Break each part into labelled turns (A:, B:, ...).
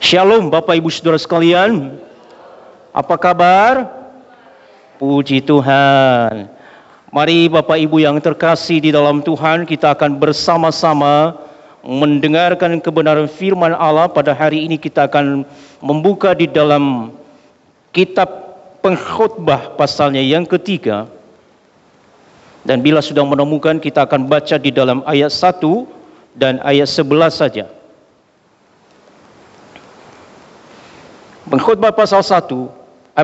A: Shalom Bapak Ibu Saudara sekalian. Apa kabar? Puji Tuhan. Mari Bapak Ibu yang terkasih di dalam Tuhan, kita akan bersama-sama mendengarkan kebenaran firman Allah. Pada hari ini kita akan membuka di dalam kitab Pengkhotbah pasalnya yang ketiga. Dan bila sudah menemukan, kita akan baca di dalam ayat 1 dan ayat 11 saja. Pengkhotbah pasal 3,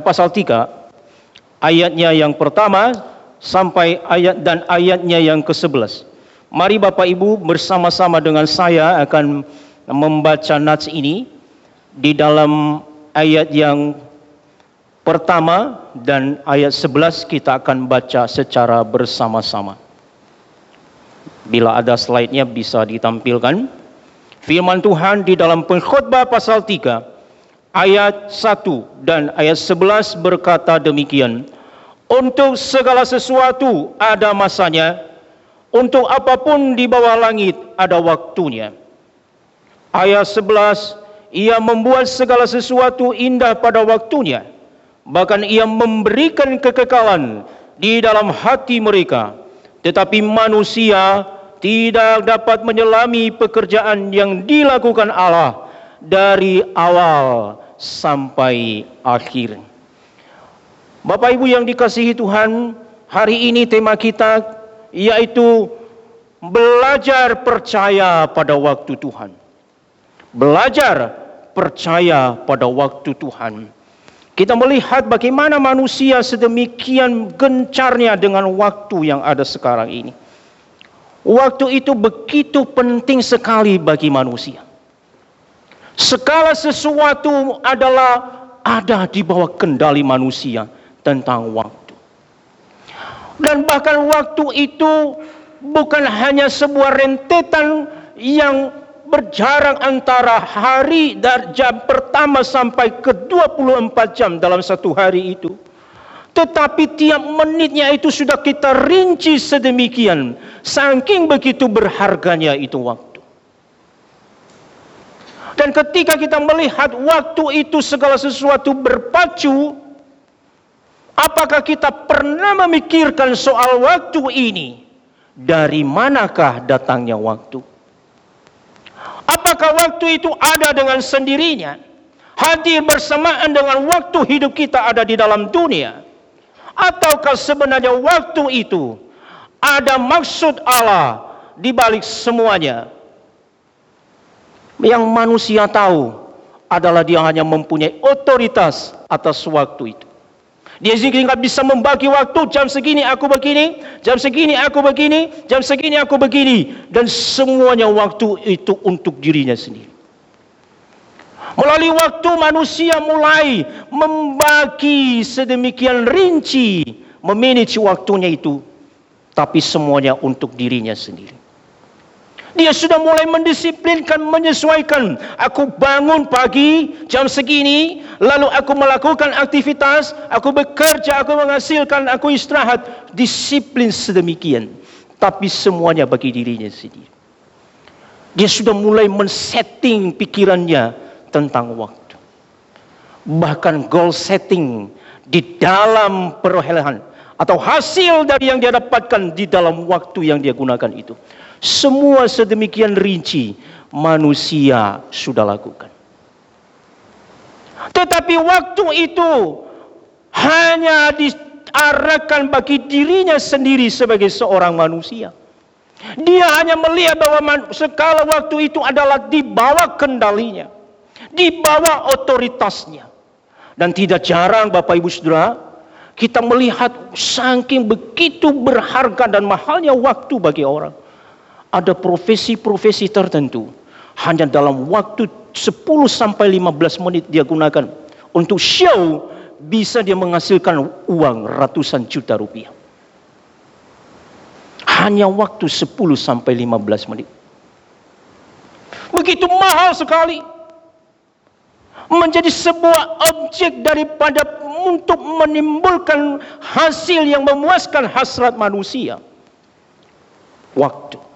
A: ayatnya yang pertama sampai ayatnya yang ke-11. Mari Bapak Ibu bersama-sama dengan saya akan membaca nats ini di dalam ayat yang pertama dan ayat 11 kita akan baca secara bersama-sama. Bila ada slide-nya bisa ditampilkan. Firman Tuhan di dalam Pengkhotbah pasal 3 ayat 1 dan ayat 11 berkata demikian. Untuk segala sesuatu ada masanya, untuk apapun di bawah langit ada waktunya. Ayat 11, ia membuat segala sesuatu indah pada waktunya, bahkan ia memberikan kekekalan di dalam hati mereka. Tetapi manusia tidak dapat menyelami pekerjaan yang dilakukan Allah dari awal sampai akhir. Bapak Ibu yang dikasihi Tuhan, hari ini tema kita yaitu belajar percaya pada waktu Tuhan. Belajar percaya pada waktu Tuhan. Kita melihat bagaimana manusia sedemikian gencarnya dengan waktu yang ada sekarang ini. Waktu itu begitu penting sekali bagi manusia. Segala sesuatu ada di bawah kendali manusia tentang waktu. Dan bahkan waktu itu bukan hanya sebuah rentetan yang berjarak antara hari dari jam pertama sampai ke 24 jam dalam satu hari itu. Tetapi tiap menitnya itu sudah kita rinci sedemikian. Saking begitu berharganya itu waktu. Dan ketika kita melihat waktu itu segala sesuatu berpacu, apakah kita pernah memikirkan soal waktu ini? Dari manakah datangnya waktu? Apakah waktu itu ada dengan sendirinya? Hadir bersamaan dengan waktu hidup kita ada di dalam dunia? Ataukah sebenarnya waktu itu ada maksud Allah di balik semuanya? Yang manusia tahu adalah dia hanya mempunyai otoritas atas waktu itu. Dia tidak bisa membagi waktu, jam segini aku begini, jam segini aku begini, jam segini aku begini. Dan semuanya waktu itu untuk dirinya sendiri. Melalui waktu manusia mulai membagi sedemikian rinci, memanage waktunya itu. Tapi semuanya untuk dirinya sendiri. Dia sudah mulai mendisiplinkan, menyesuaikan. Aku bangun pagi jam segini, lalu aku melakukan aktivitas, aku bekerja, aku menghasilkan, aku istirahat. Disiplin sedemikian. Tapi semuanya bagi dirinya sendiri. Dia sudah mulai men-setting pikirannya tentang waktu. Bahkan goal setting di dalam perolehan atau hasil dari yang dia dapatkan di dalam waktu yang dia gunakan itu. Semua sedemikian rinci manusia sudah lakukan. Tetapi waktu itu hanya diarahkan bagi dirinya sendiri sebagai seorang manusia. Dia hanya melihat bahwa segala waktu itu adalah di bawah kendalinya, di bawah otoritasnya. Dan tidak jarang Bapak Ibu Saudara, kita melihat saking begitu berharga dan mahalnya waktu bagi orang. Ada profesi-profesi tertentu hanya dalam waktu 10 sampai 15 menit dia gunakan untuk show, bisa dia menghasilkan uang ratusan juta rupiah. Hanya waktu 10 sampai 15 menit. Begitu mahal sekali. Menjadi sebuah objek daripada untuk menimbulkan hasil yang memuaskan hasrat manusia. Waktu.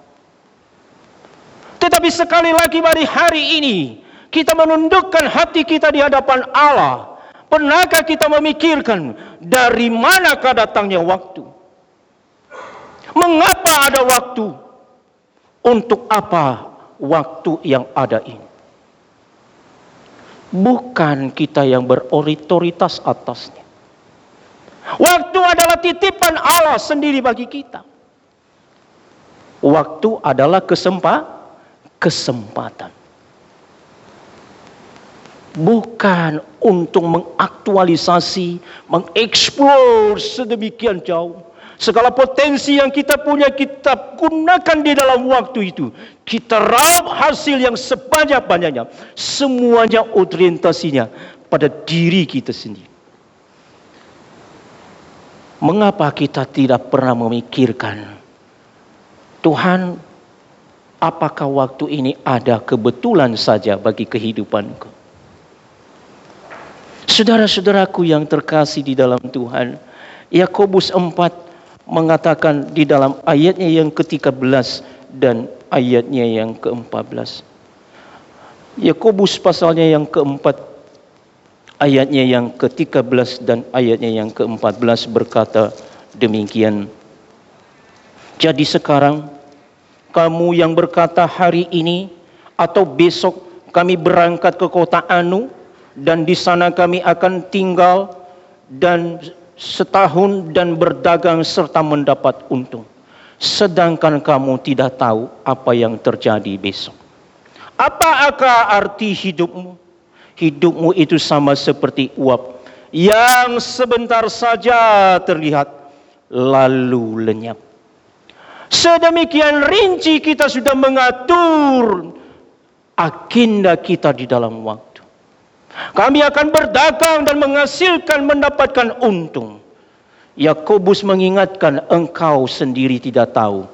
A: Tetapi sekali lagi pada hari ini kita menundukkan hati kita di hadapan Allah? Pernahkah kita memikirkan dari manakah datangnya waktu? Mengapa ada waktu? Untuk apa waktu yang ada ini? Bukan kita yang berotoritas atasnya. Waktu adalah titipan Allah sendiri bagi kita. Waktu adalah kesempatan. Bukan untuk mengaktualisasi, mengeksplor sedemikian jauh. Segala potensi yang kita punya, kita gunakan di dalam waktu itu. Kita raup hasil yang sebanyak-banyaknya. Semuanya orientasinya pada diri kita sendiri. Mengapa kita tidak pernah memikirkan, Tuhan, apakah waktu ini ada kebetulan saja bagi kehidupanku? Saudara-saudaraku yang terkasih di dalam Tuhan, Yakobus 4 mengatakan di dalam ayatnya yang ke-13 dan ayatnya yang ke-14. Yakobus pasalnya yang ke-4 ayatnya yang ke-13 dan ayatnya yang ke-14 berkata demikian. Jadi sekarang kamu yang berkata hari ini atau besok kami berangkat ke kota Anu dan di sana kami akan tinggal dan setahun dan berdagang serta mendapat untung. Sedangkan kamu tidak tahu apa yang terjadi besok. Apakah arti hidupmu? Hidupmu itu sama seperti uap yang sebentar saja terlihat lalu lenyap. Sedemikian rinci kita sudah mengatur agenda kita di dalam waktu. Kami akan berdagang dan mendapatkan untung. Yakobus mengingatkan, engkau sendiri tidak tahu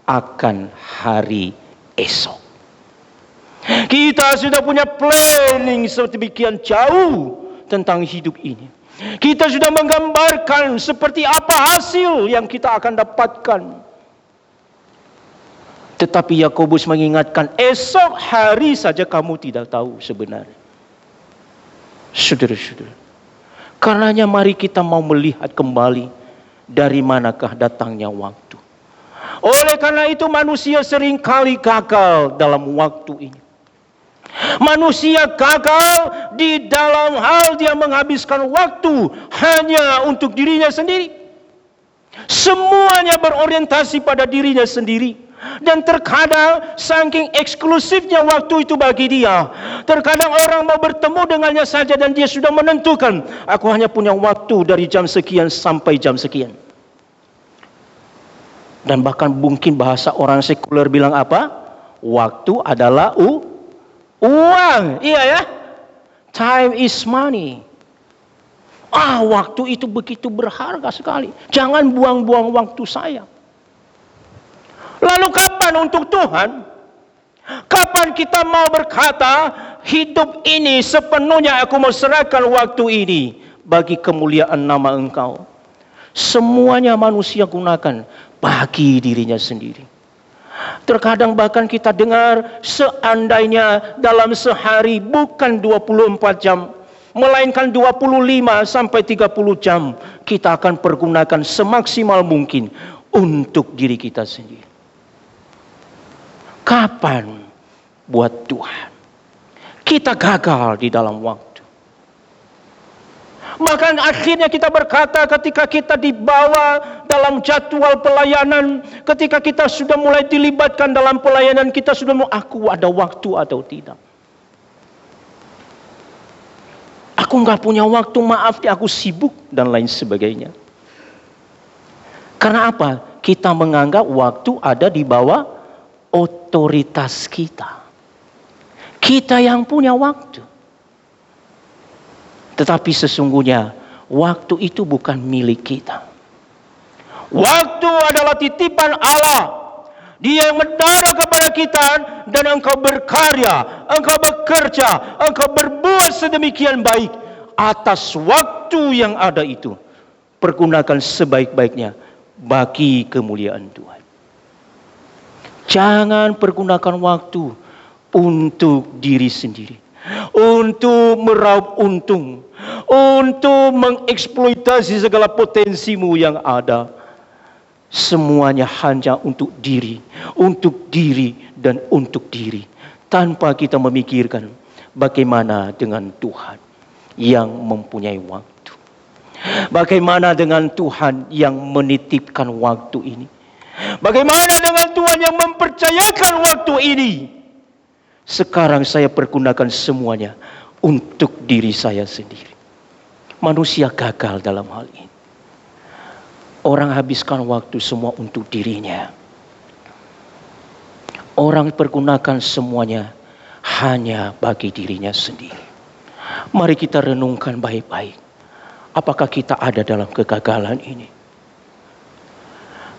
A: akan hari esok. Kita sudah punya planning sedemikian jauh tentang hidup ini. Kita sudah menggambarkan seperti apa hasil yang kita akan dapatkan. Tetapi Yakobus mengingatkan, esok hari saja kamu tidak tahu sebenarnya. Saudara-saudara, karenanya mari kita mau melihat kembali dari manakah datangnya waktu. Oleh karena itu manusia seringkali gagal dalam waktu ini. Manusia gagal di dalam hal dia menghabiskan waktu hanya untuk dirinya sendiri. Semuanya berorientasi pada dirinya sendiri. Dan terkadang saking eksklusifnya waktu itu bagi dia, terkadang orang mau bertemu dengannya saja dan dia sudah menentukan, aku hanya punya waktu dari jam sekian sampai jam sekian. Dan bahkan mungkin bahasa orang sekuler bilang apa? Waktu adalah uang. Iya ya. Time is money. Waktu itu begitu berharga sekali. Jangan buang-buang waktu saya. Lalu kapan untuk Tuhan? Kapan kita mau berkata, hidup ini sepenuhnya aku mau serahkan waktu ini bagi kemuliaan nama Engkau? Semuanya manusia gunakan bagi dirinya sendiri. Terkadang bahkan kita dengar seandainya dalam sehari bukan 24 jam, melainkan 25 sampai 30 jam kita akan pergunakan semaksimal mungkin untuk diri kita sendiri. Kapan buat Tuhan? Kita gagal di dalam waktu. Bahkan akhirnya kita berkata ketika kita dibawa dalam jadwal pelayanan, ketika kita sudah mulai dilibatkan dalam pelayanan, kita sudah mau, aku ada waktu atau tidak? Aku nggak punya waktu, maaf, aku sibuk dan lain sebagainya. Karena apa? Kita menganggap waktu ada di bawah otoritas kita. Kita yang punya waktu. Tetapi sesungguhnya waktu itu bukan milik kita. Waktu adalah titipan Allah. Dia yang mendarat kepada kita dan engkau berkarya, engkau bekerja, engkau berbuat sedemikian baik atas waktu yang ada itu. Pergunakan sebaik-baiknya bagi kemuliaan Tuhan. Jangan pergunakan waktu untuk diri sendiri. untuk meraup untung, untuk mengeksploitasi segala potensimu yang ada. Semuanya hanya untuk diri dan untuk diri. Tanpa kita memikirkan bagaimana dengan Tuhan yang mempunyai waktu. Bagaimana dengan Tuhan yang menitipkan waktu ini. Bagaimana dengan Tuhan yang mempercayakan waktu ini. Sekarang saya pergunakan semuanya untuk diri saya sendiri. Manusia gagal dalam hal ini. Orang habiskan waktu semua untuk dirinya. Orang pergunakan semuanya hanya bagi dirinya sendiri. Mari kita renungkan baik-baik. Apakah kita ada dalam kegagalan ini?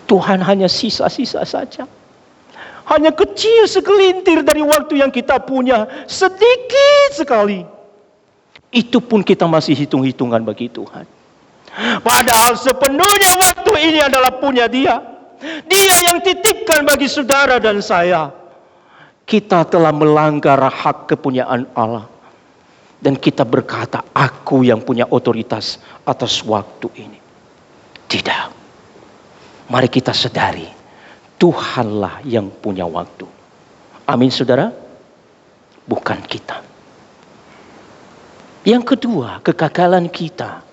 A: Tuhan hanya sisa-sisa saja. Hanya kecil segelintir dari waktu yang kita punya. Sedikit sekali. Itu pun kita masih hitung-hitungan bagi Tuhan. Padahal sepenuhnya waktu ini adalah punya Dia. Dia yang titipkan bagi saudara dan saya. Kita telah melanggar hak kepunyaan Allah. Dan kita berkata, aku yang punya otoritas atas waktu ini. Tidak. Mari kita sadari, Tuhanlah yang punya waktu. Amin saudara? Bukan kita. Yang kedua, kegagalan kita.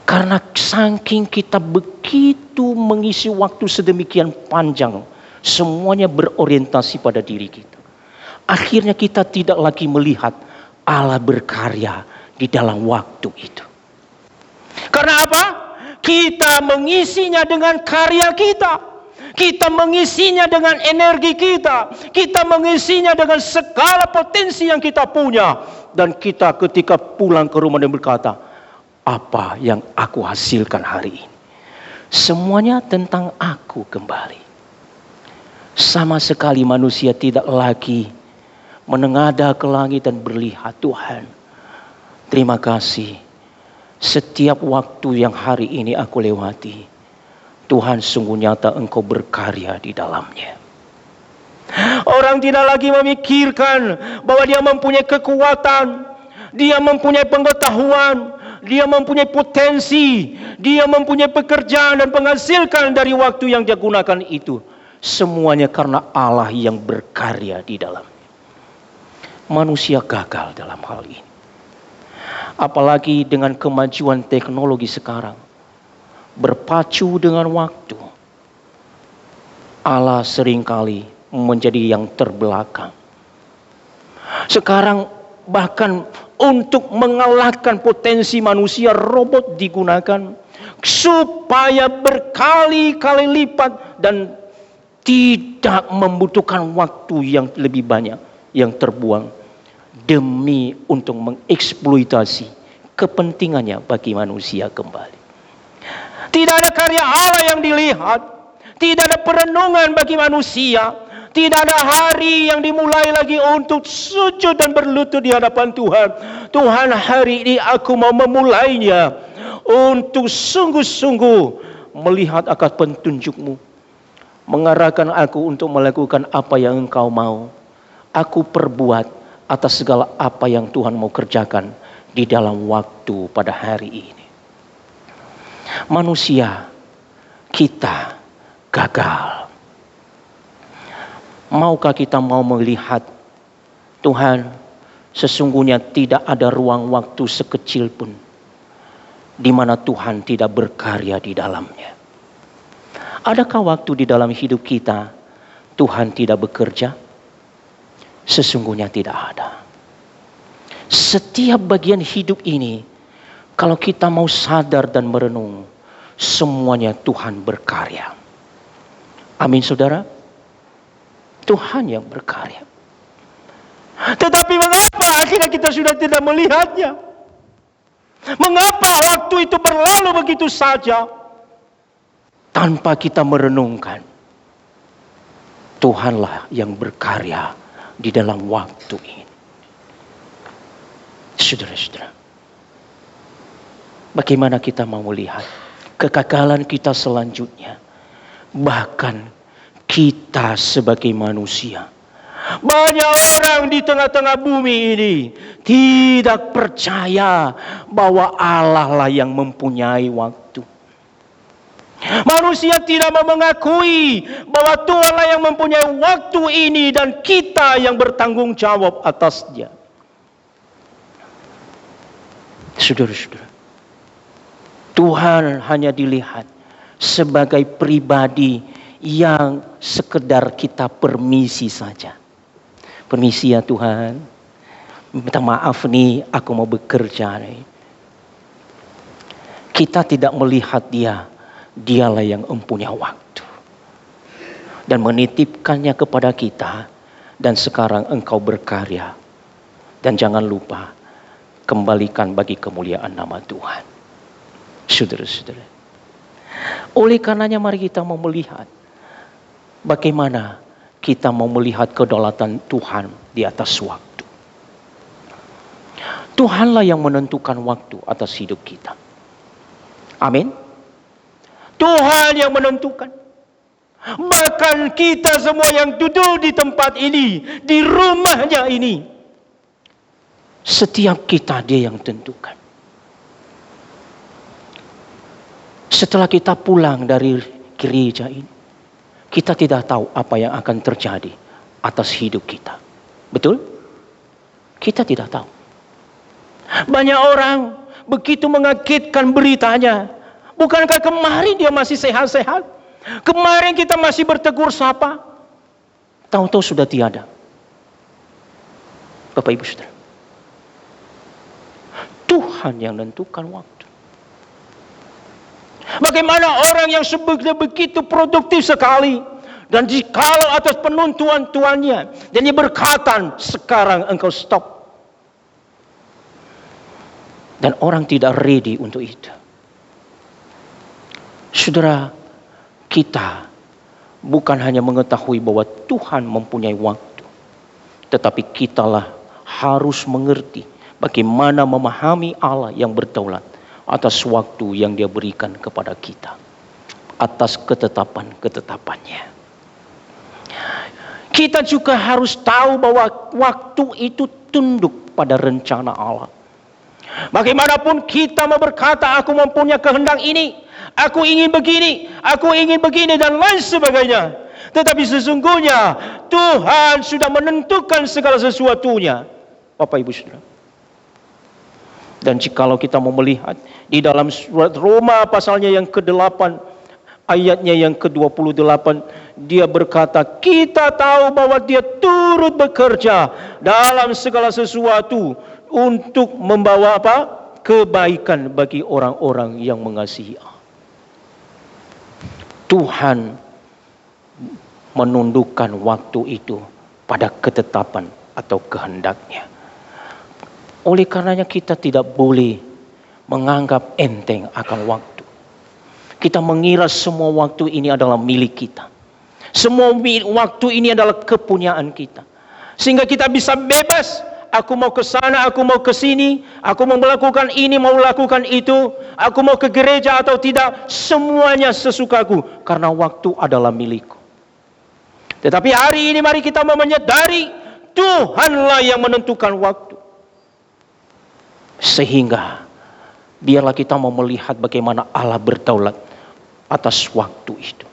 A: Karena saking kita begitu mengisi waktu sedemikian panjang, semuanya berorientasi pada diri kita. Akhirnya kita tidak lagi melihat Allah berkarya di dalam waktu itu. Karena apa? Kita mengisinya dengan karya kita. Kita mengisinya dengan energi kita. Kita mengisinya dengan segala potensi yang kita punya. Dan kita ketika pulang ke rumah dan berkata, apa yang aku hasilkan hari ini? Semuanya tentang aku kembali. Sama sekali manusia tidak lagi menengadah ke langit dan berlihat, Tuhan, terima kasih. Setiap waktu yang hari ini aku lewati, Tuhan sungguh nyata Engkau berkarya di dalamnya. Orang tidak lagi memikirkan bahwa dia mempunyai kekuatan, dia mempunyai pengetahuan, dia mempunyai potensi, dia mempunyai pekerjaan dan menghasilkan dari waktu yang dia gunakan itu. Semuanya karena Allah yang berkarya di dalamnya. Manusia gagal dalam hal ini. Apalagi dengan kemajuan teknologi sekarang. Berpacu dengan waktu. Allah seringkali menjadi yang terbelakang. Sekarang bahkan untuk mengalahkan potensi manusia, robot digunakan supaya berkali-kali lipat dan tidak membutuhkan waktu yang lebih banyak yang terbuang demi untuk mengeksploitasi kepentingannya bagi manusia kembali. Tidak ada karya Allah yang dilihat, tidak ada perenungan bagi manusia, tidak ada hari yang dimulai lagi untuk sujud dan berlutut di hadapan Tuhan. Tuhan, hari ini aku mau memulainya untuk sungguh-sungguh melihat akan petunjuk-Mu, mengarahkan aku untuk melakukan apa yang Engkau mau. Aku perbuat atas segala apa yang Tuhan mau kerjakan di dalam waktu pada hari ini. Manusia, kita gagal. Maukah kita mau melihat, Tuhan, sesungguhnya tidak ada ruang waktu sekecil pun di mana Tuhan tidak berkarya di dalamnya. Adakah waktu di dalam hidup kita Tuhan tidak bekerja? Sesungguhnya tidak ada. Setiap bagian hidup ini, kalau kita mau sadar dan merenung, semuanya Tuhan berkarya. Amin saudara? Tuhan yang berkarya. Tetapi mengapa akhirnya kita sudah tidak melihatnya? Mengapa waktu itu berlalu begitu saja tanpa kita merenungkan? Tuhanlah yang berkarya di dalam waktu ini. Saudara-saudara, bagaimana kita mau melihat kegagalan kita selanjutnya? Bahkan kita sebagai manusia Banyak orang di tengah-tengah bumi ini tidak percaya bahwa Allah lah yang mempunyai waktu. Manusia tidak mau mengakui bahwa Tuhan lah yang mempunyai waktu ini dan kita yang bertanggung jawab atasnya. Saudara-saudara, Tuhan hanya dilihat sebagai pribadi yang sekedar kita permisi saja. Permisi ya Tuhan, minta maaf nih, aku mau bekerja nih. Kita tidak melihat dialah yang mempunyai waktu. Dan menitipkannya kepada kita. Dan sekarang engkau berkarya. Dan jangan lupa, kembalikan bagi kemuliaan nama Tuhan. Saudara-saudara, oleh karenanya mari kita mau melihat bagaimana kita mau melihat kedaulatan Tuhan di atas waktu. Tuhanlah yang menentukan waktu atas hidup kita. Amin. Tuhan yang menentukan. Bahkan kita semua yang duduk di tempat ini, di rumahnya ini, setiap kita Dia yang tentukan. Setelah kita pulang dari gereja ini, kita tidak tahu apa yang akan terjadi atas hidup kita. Betul? Kita tidak tahu. Banyak orang begitu mengagetkan beritanya. Bukankah kemarin dia masih sehat-sehat? Kemarin kita masih bertegur sapa. Tahu-tahu sudah tiada. Bapak Ibu Saudara, Tuhan yang menentukan waktu. Bagaimana orang yang sebetulnya begitu produktif sekali dan dikawal atas penuntuan tuannya, dan dia berkata, sekarang engkau stop. Dan orang tidak ready untuk itu. Saudara, kita bukan hanya mengetahui bahwa Tuhan mempunyai waktu, tetapi kitalah harus mengerti bagaimana memahami Allah yang berdaulat atas waktu yang Dia berikan kepada kita, atas ketetapan-ketetapannya. Kita juga harus tahu bahwa waktu itu tunduk pada rencana Allah. Bagaimanapun kita mau berkata, aku mempunyai kehendak ini, aku ingin begini dan lain sebagainya. Tetapi sesungguhnya Tuhan sudah menentukan segala sesuatunya. Bapak Ibu Saudara. Dan jikalau kita mau melihat di dalam surat Roma pasalnya yang ke-8, ayatnya yang ke-28, dia berkata, kita tahu bahwa Dia turut bekerja dalam segala sesuatu untuk membawa apa? Kebaikan bagi orang-orang yang mengasihi Allah. Tuhan menundukkan waktu itu pada ketetapan atau kehendaknya. Oleh karenanya kita tidak boleh menganggap enteng akan waktu. Kita mengira semua waktu ini adalah milik kita. Semua waktu ini adalah kepunyaan kita. Sehingga kita bisa bebas. Aku mau ke sana, aku mau ke sini. Aku mau melakukan ini, mau melakukan itu. Aku mau ke gereja atau tidak. Semuanya sesukaku. Karena waktu adalah milikku. Tetapi hari ini mari kita mau menyadari Tuhanlah yang menentukan waktu. Sehingga biarlah kita mau melihat bagaimana Allah berdaulat atas waktu itu.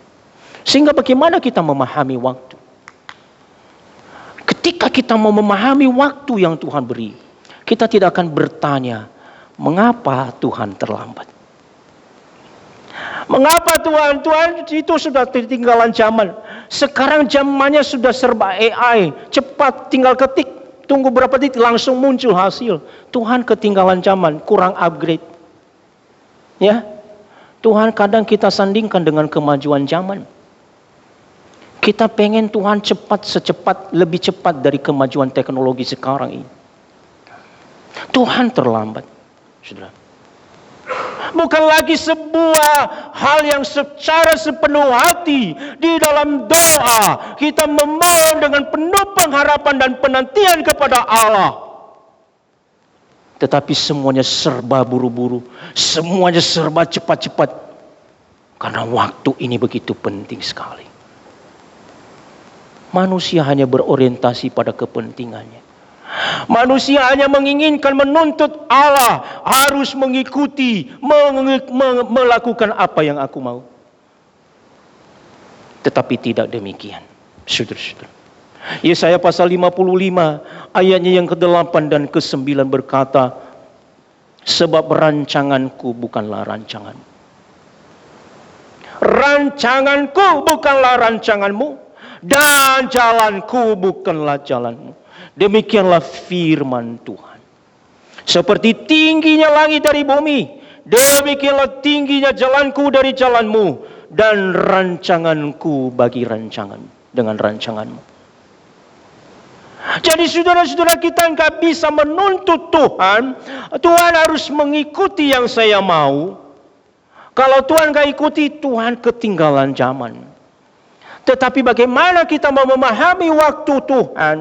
A: Sehingga bagaimana kita memahami waktu. Ketika kita mau memahami waktu yang Tuhan beri, kita tidak akan bertanya, mengapa Tuhan terlambat? Mengapa Tuhan itu sudah ketinggalan zaman. Sekarang zamannya sudah serba AI, cepat tinggal ketik. Tunggu berapa detik langsung muncul hasil. Tuhan ketinggalan zaman, kurang upgrade. Ya. Tuhan kadang kita sandingkan dengan kemajuan zaman. Kita pengen Tuhan lebih cepat dari kemajuan teknologi sekarang ini. Tuhan terlambat. Saudara. Bukan lagi sebuah hal yang secara sepenuh hati di dalam doa kita memohon dengan penuh pengharapan dan penantian kepada Allah. Tetapi semuanya serba buru-buru, semuanya serba cepat-cepat. Karena waktu ini begitu penting sekali. Manusia hanya berorientasi pada kepentingannya. Manusia hanya menginginkan, menuntut Allah harus mengikuti, melakukan apa yang aku mau. Tetapi tidak demikian, saudara-saudara. Yesaya pasal 55 ayatnya yang ke-8 dan ke-9 berkata, sebab rancanganku bukanlah rancanganmu. Rancanganku bukanlah rancanganmu, dan jalanku bukanlah jalanmu. Demikianlah firman Tuhan. Seperti tingginya langit dari bumi, demikianlah tingginya jalanku dari jalanmu, dan rancanganku bagi rancanganmu dengan rancanganmu. Jadi saudara-saudara, kita nggak bisa menuntut Tuhan. Tuhan harus mengikuti yang saya mau. Kalau Tuhan nggak ikuti, Tuhan ketinggalan zaman. Tetapi bagaimana kita mau memahami waktu Tuhan?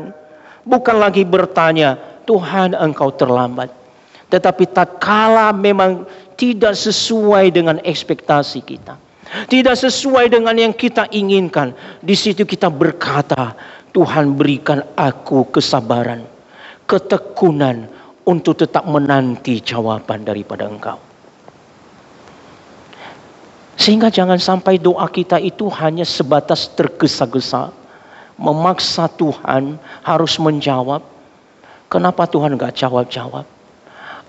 A: Bukan lagi bertanya, Tuhan engkau terlambat. Tetapi tak kala memang tidak sesuai dengan ekspektasi kita. Tidak sesuai dengan yang kita inginkan. Di situ kita berkata, Tuhan berikan aku kesabaran, ketekunan untuk tetap menanti jawaban daripada Engkau. Sehingga jangan sampai doa kita itu hanya sebatas tergesa-gesa, memaksa Tuhan harus menjawab. Kenapa Tuhan gak jawab-jawab?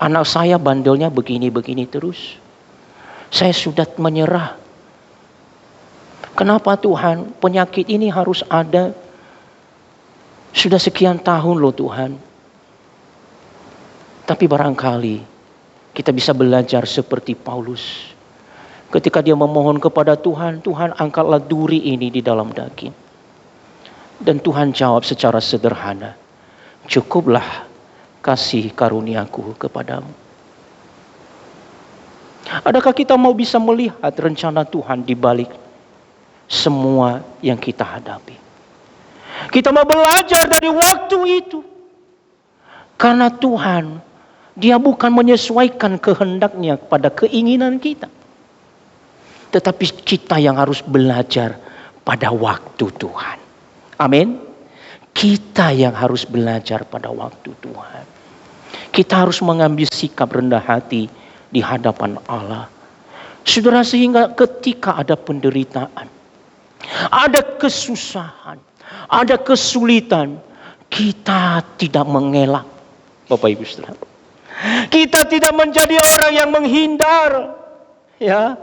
A: Anak saya bandelnya begini-begini terus. Saya sudah menyerah. Kenapa Tuhan penyakit ini harus ada? Sudah sekian tahun loh Tuhan. Tapi barangkali kita bisa belajar seperti Paulus. Ketika dia memohon kepada Tuhan, Tuhan angkatlah duri ini di dalam daging. Dan Tuhan jawab secara sederhana, cukuplah kasih karuniaku kepadamu. Adakah kita mau bisa melihat rencana Tuhan di balik semua yang kita hadapi? Kita mau belajar dari waktu itu. Karena Tuhan, Dia bukan menyesuaikan kehendaknya pada keinginan kita. Tetapi kita yang harus belajar pada waktu Tuhan. Amin. Kita yang harus belajar pada waktu Tuhan. Kita harus mengambil sikap rendah hati di hadapan Allah. Saudara, sehingga ketika ada penderitaan, ada kesusahan, ada kesulitan, kita tidak mengelak, Bapak Ibu Saudara. Kita tidak menjadi orang yang menghindar. Ya,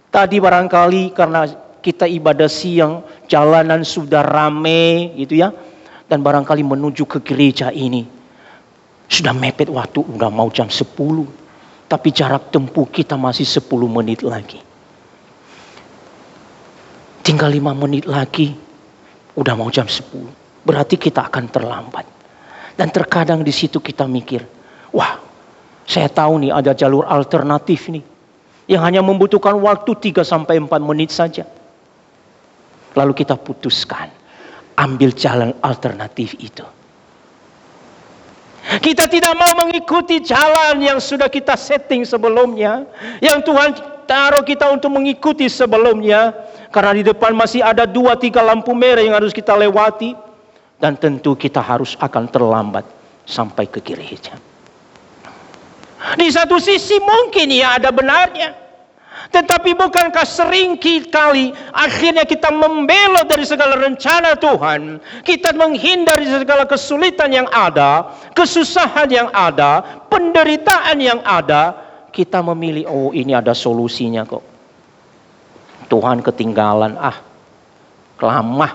A: tadi barangkali karena kita ibadah siang, jalanan sudah rame, gitu ya, dan barangkali menuju ke gereja ini sudah mepet waktu, udah mau jam 10, tapi jarak tempuh kita masih 10 menit lagi. Tinggal 5 menit lagi, udah mau jam 10. Berarti kita akan terlambat. Dan terkadang di situ kita mikir, wah, saya tahu nih ada jalur alternatif nih. Yang hanya membutuhkan waktu 3-4 menit saja. Lalu kita putuskan, ambil jalan alternatif itu. Kita tidak mau mengikuti jalan yang sudah kita setting sebelumnya. Yang Tuhan taruh kita untuk mengikuti sebelumnya. Karena di depan masih ada 2-3 lampu merah yang harus kita lewati. Dan tentu kita harus akan terlambat sampai ke gereja. Di satu sisi mungkin ya ada benarnya. Tetapi bukankah sering kali akhirnya kita membelot dari segala rencana Tuhan. Kita menghindar dari segala kesulitan yang ada, kesusahan yang ada, penderitaan yang ada. Kita memilih, oh ini ada solusinya kok. Tuhan ketinggalan, lama.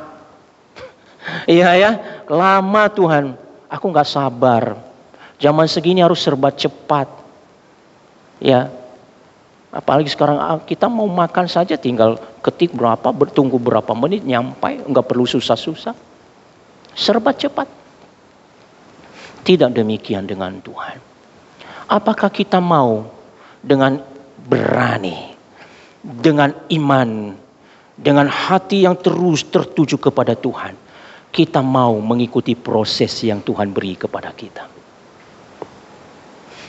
A: Iya ya, lama Tuhan. Aku gak sabar. Zaman segini harus serba cepat. Ya. Apalagi sekarang kita mau makan saja tinggal ketik berapa, bertunggu berapa menit nyampai, nggak perlu susah-susah. Serba cepat. Tidak demikian dengan Tuhan. Apakah kita mau dengan berani, dengan iman, dengan hati yang terus tertuju kepada Tuhan, kita mau mengikuti proses yang Tuhan beri kepada kita?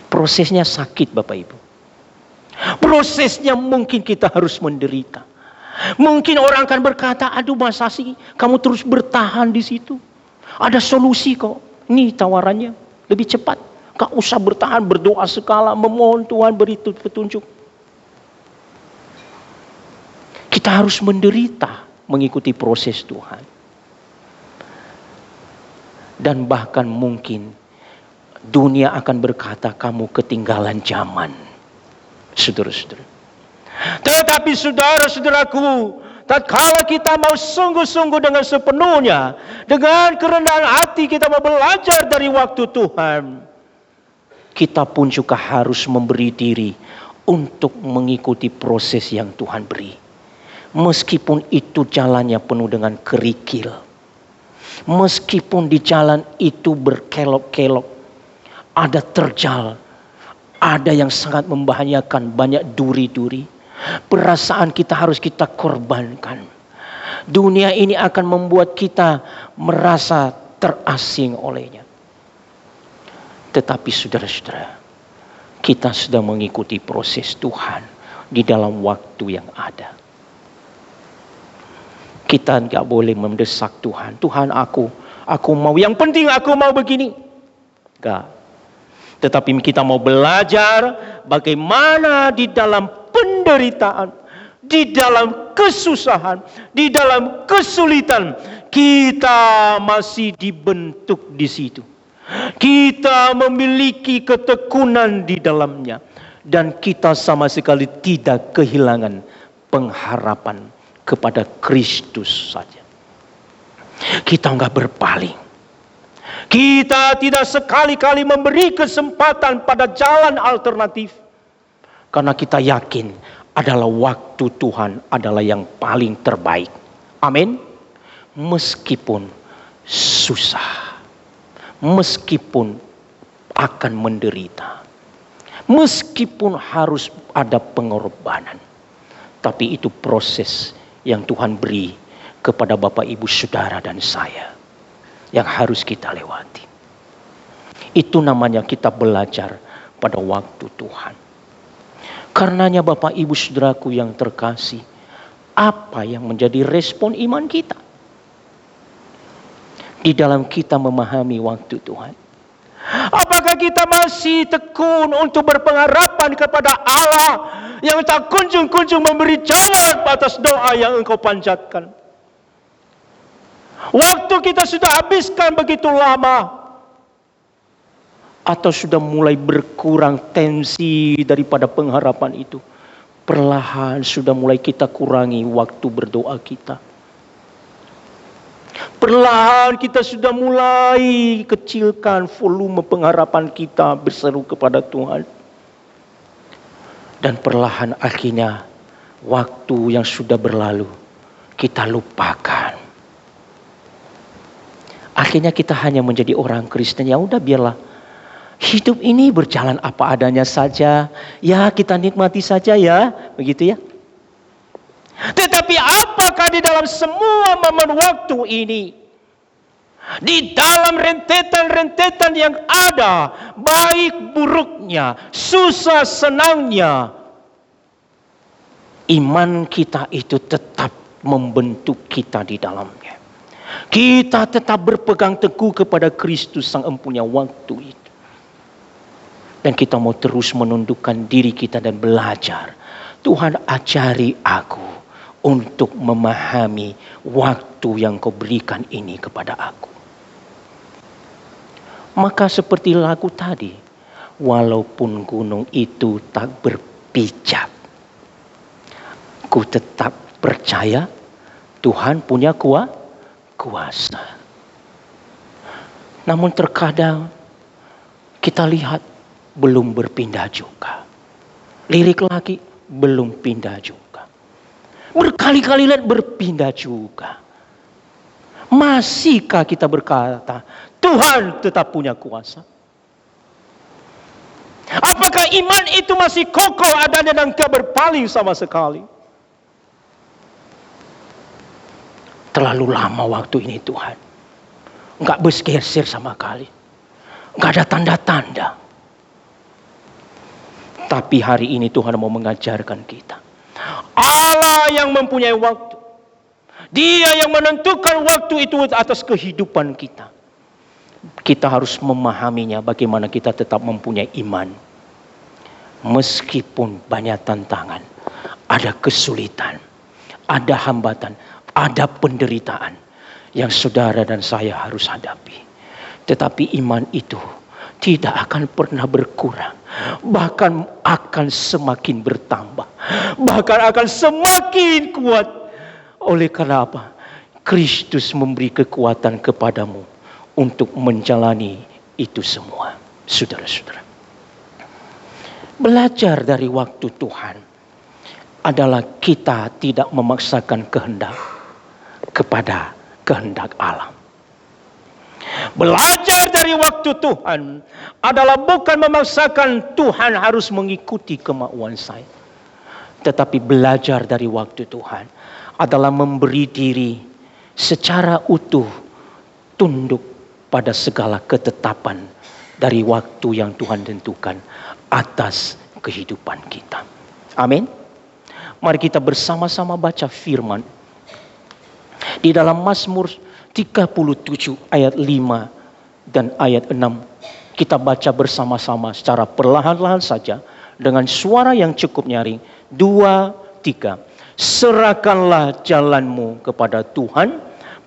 A: Prosesnya sakit Bapak Ibu. Prosesnya mungkin kita harus menderita. Mungkin orang akan berkata, aduh masa sih kamu terus bertahan di situ? Ada solusi kok. Ini tawarannya lebih cepat. Gak usah bertahan, berdoa segala, memohon Tuhan beri petunjuk. Kita harus menderita mengikuti proses Tuhan. Dan bahkan mungkin dunia akan berkata kamu ketinggalan zaman. Saudara-saudara. Tetapi saudara-saudaraku, tatkala kita mau sungguh-sungguh dengan sepenuhnya, dengan kerendahan hati kita mau belajar dari waktu Tuhan, kita pun juga harus memberi diri untuk mengikuti proses yang Tuhan beri. Meskipun itu jalannya penuh dengan kerikil, meskipun di jalan itu berkelok-kelok, ada terjal, ada yang sangat membahayakan, banyak duri-duri. Perasaan kita harus kita korbankan. Dunia ini akan membuat kita merasa terasing olehnya. Tetapi saudara-saudara, kita sedang mengikuti proses Tuhan di dalam waktu yang ada. Kita nggak boleh mendesak Tuhan. Tuhan aku mau, yang penting aku mau begini. Enggak. Tetapi kita mau belajar bagaimana di dalam penderitaan, di dalam kesusahan, di dalam kesulitan, kita masih dibentuk di situ. Kita memiliki ketekunan di dalamnya. Dan kita sama sekali tidak kehilangan pengharapan kepada Kristus saja. Kita enggak berpaling. Kita tidak sekali-kali memberi kesempatan pada jalan alternatif. Karena kita yakin adalah waktu Tuhan adalah yang paling terbaik. Amin. Meskipun susah. Meskipun akan menderita. Meskipun harus ada pengorbanan. Tapi itu proses yang Tuhan beri kepada Bapak Ibu Saudara dan saya. Yang harus kita lewati. Itu namanya kita belajar pada waktu Tuhan. Karenanya Bapak Ibu Saudaraku yang terkasih, apa yang menjadi respon iman kita? Di dalam kita memahami waktu Tuhan. Apakah kita masih tekun untuk berpengharapan kepada Allah yang tak kunjung-kunjung memberi jawaban atas doa yang engkau panjatkan? Waktu kita sudah habiskan begitu lama. Atau sudah mulai berkurang tensi daripada pengharapan itu. Perlahan sudah mulai kita kurangi waktu berdoa kita. Perlahan kita sudah mulai kecilkan volume pengharapan kita berseru kepada Tuhan. Dan perlahan akhirnya waktu yang sudah berlalu kita lupakan. Akhirnya kita hanya menjadi orang Kristen. Ya udah biarlah. Hidup ini berjalan apa adanya saja. Ya kita nikmati saja ya. Begitu ya. Tetapi apakah di dalam semua momen waktu ini. Di dalam rentetan-rentetan yang ada. Baik buruknya. Susah senangnya. Iman kita itu tetap membentuk kita di dalamnya. Kita tetap berpegang teguh kepada Kristus sang empunya waktu itu. Dan kita mau terus menundukkan diri kita dan belajar. Tuhan ajari aku untuk memahami waktu yang kau berikan ini kepada aku. Maka seperti lagu tadi. Walaupun gunung itu tak berpijak. Ku tetap percaya Tuhan punya kuasa. Namun terkadang kita lihat belum berpindah juga. Lirik lagi belum pindah juga. Berkali-kali lihat berpindah juga. Masihkah kita berkata Tuhan tetap punya kuasa? Apakah iman itu masih kokoh adanya dan gak berpaling sama sekali? Terlalu lama waktu ini Tuhan. Enggak bergeser sama kali. Enggak ada tanda-tanda. Tapi hari ini Tuhan mau mengajarkan kita. Allah yang mempunyai waktu. Dia yang menentukan waktu itu atas kehidupan kita. Kita harus memahaminya bagaimana kita tetap mempunyai iman. Meskipun banyak tantangan, ada kesulitan, ada hambatan, ada penderitaan yang saudara dan saya harus hadapi. Tetapi iman itu tidak akan pernah berkurang. Bahkan akan semakin bertambah. Bahkan akan semakin kuat. Oleh karena apa? Kristus memberi kekuatan kepadamu untuk menjalani itu semua. Saudara-saudara, belajar dari waktu Tuhan adalah kita tidak memaksakan kehendak kepada kehendak Allah. Belajar dari waktu Tuhan adalah bukan memaksakan Tuhan harus mengikuti kemauan saya. Tetapi belajar dari waktu Tuhan adalah memberi diri secara utuh tunduk pada segala ketetapan dari waktu yang Tuhan tentukan atas kehidupan kita. Amin. Mari kita bersama-sama baca firman di dalam Mazmur 37 ayat 5 dan ayat 6. Kita baca bersama-sama secara perlahan-lahan saja dengan suara yang cukup nyaring. 2, 3. Serahkanlah jalanmu kepada Tuhan,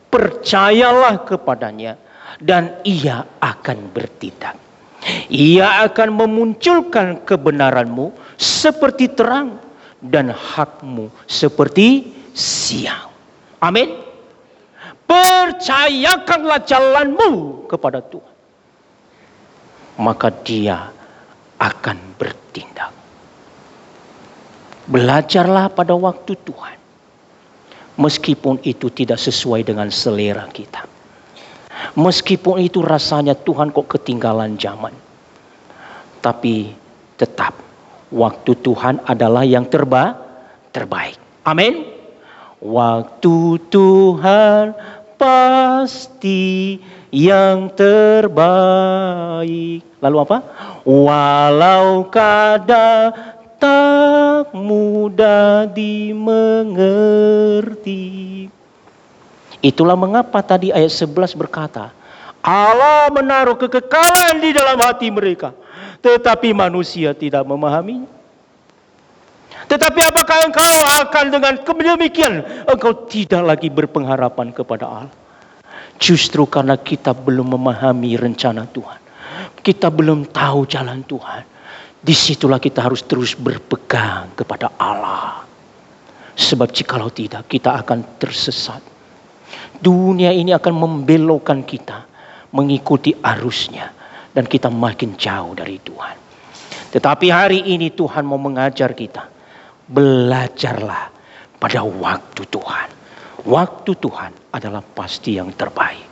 A: percayalah kepadanya, dan Ia akan bertindak. Ia akan memunculkan kebenaranmu seperti terang dan hakmu seperti siang. Amin. Percayakanlah jalanmu kepada Tuhan, maka Dia akan bertindak. Belajarlah pada waktu Tuhan, meskipun itu tidak sesuai dengan selera kita. Meskipun itu rasanya Tuhan kok ketinggalan zaman. Tapi tetap waktu Tuhan adalah yang terbaik. Amin. Waktu Tuhan pasti yang terbaik. Lalu apa? Walau kadang tak mudah dimengerti. Itulah mengapa tadi ayat 11 berkata, Allah menaruh kekekalan di dalam hati mereka, tetapi manusia tidak memahaminya. Tetapi apakah engkau akan dengan demikian engkau tidak lagi berpengharapan kepada Allah? Justru karena kita belum memahami rencana Tuhan, kita belum tahu jalan Tuhan, disitulah kita harus terus berpegang kepada Allah. Sebab jikalau tidak, kita akan tersesat. Dunia ini akan membelokkan kita mengikuti arusnya, dan kita makin jauh dari Tuhan. Tetapi hari ini Tuhan mau mengajar kita, belajarlah pada waktu Tuhan. Waktu Tuhan adalah pasti yang terbaik.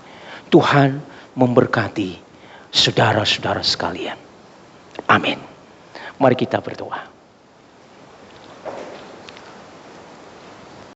A: Tuhan memberkati saudara-saudara sekalian. Amin. Mari kita berdoa.